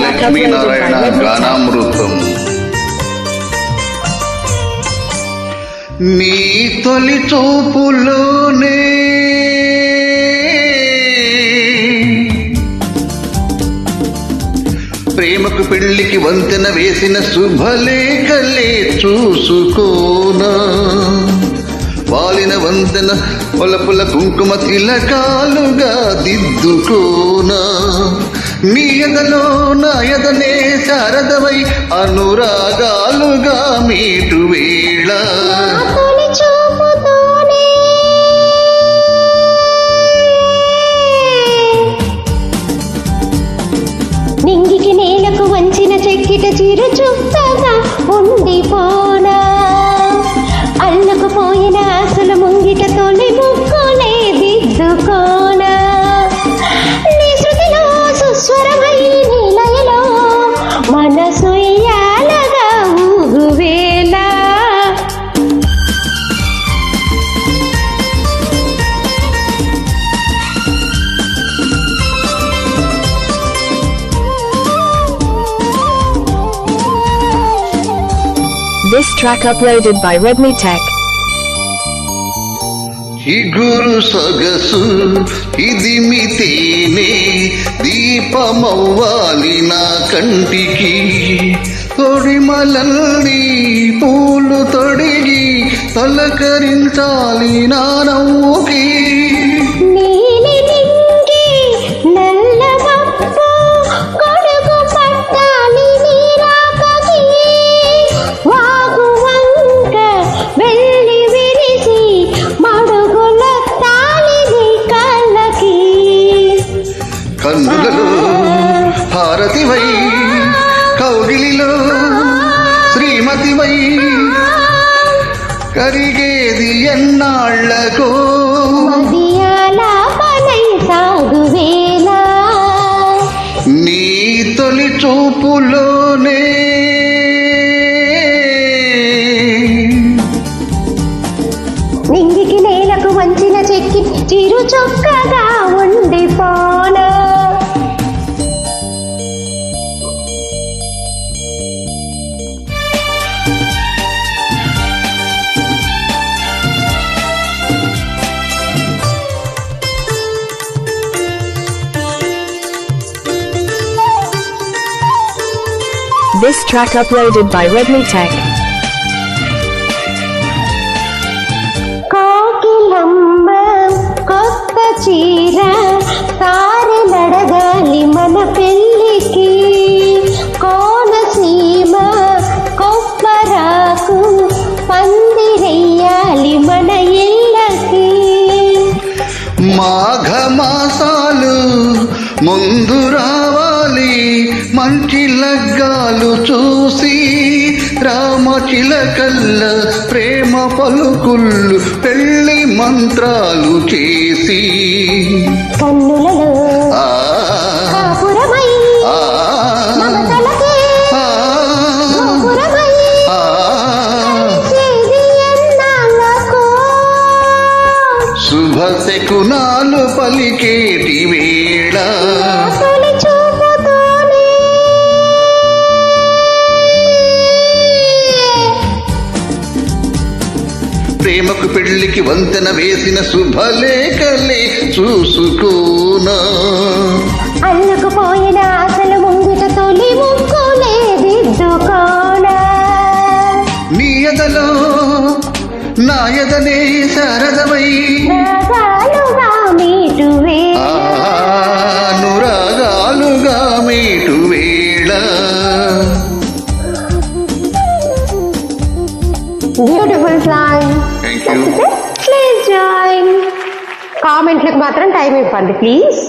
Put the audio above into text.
లక్ష్మీనారాయణ గానామృతం. నీ తొలి చూపులోనే ప్రేమకు పెళ్లికి వంతెన వేసిన శుభలేఖలే చూసుకోనా, వాలిన వంతెన పొలపుల కుంకుమ తిలకాలుగా దిద్దుకోనా, నీ ఎదలో నా ఎదనే శారదవై అనురాగాలుగా మీటు వేళ. నింగికి నేలకు వంచిన చెక్కిట చిరు చుక్కగా ఉండిపోనా, అల్లుకుపోయిన ఆశల ముంగిట తొలి ముక్కులే దిద్దుకోనా, నీ శృతిలో సుస్వరమై నీ లయలో మనసు ఇయ్యాలగా ఊగువేళ. This track uploaded by Redmi Tech. చిగురు సొగసు ఇది మితేనే దీపమవ్వాలి నా కంటికి, తొడిమలల్ని పూలు తొడిగి తలకరించాలి నా నవ్వుకి. కన్నులలో హారతివై కౌగిలిలో శ్రీమతివై కరిగేది ఎన్నాళ్లకో నీ తొలి చూపులోనే నింగికి నేలకు వంచిన చెక్కి చిరు చొక్కగా ఉండిపోనా. This track uploaded by Redmi Tech. Kokilamma కొత్త చీర తారెలడగాలి మన పెళ్ళికి, కోనసీమ కొప్పరాకు పందిరెయ్యాలి మన ఇళ్ళకి. మాఘమాసాలు ముందు రావాలి మంచి లగ్గాలు చూసి, రామచిలకల్ల ప్రేమ పలుకుళ్ళు పెళ్లి మంత్రాలు చేసి, కన్నులలో కాపురమై మమతలకే గోపురమై చేది ఎన్నాళ్ళకో శుభ శకునాలు పలికేటి వేళ. ప్రేమకు పెళ్లికి వంతెన వేసిన శుభలేఖలే చూసుకోనా, అల్లుకుపోయిన ఆశల ముంగిట తొలి ముక్కులే దిద్దుకోనా, నీ ఎదలో నా ఎదనే శారదవై రాగాలుగా మీటు వేళ. అనురాగాలుగా మీటు వేళ. Beautiful song. Thank you. Please join. కామెంట్లకు మాత్రం టైం ఇవ్వండి ప్లీజ్.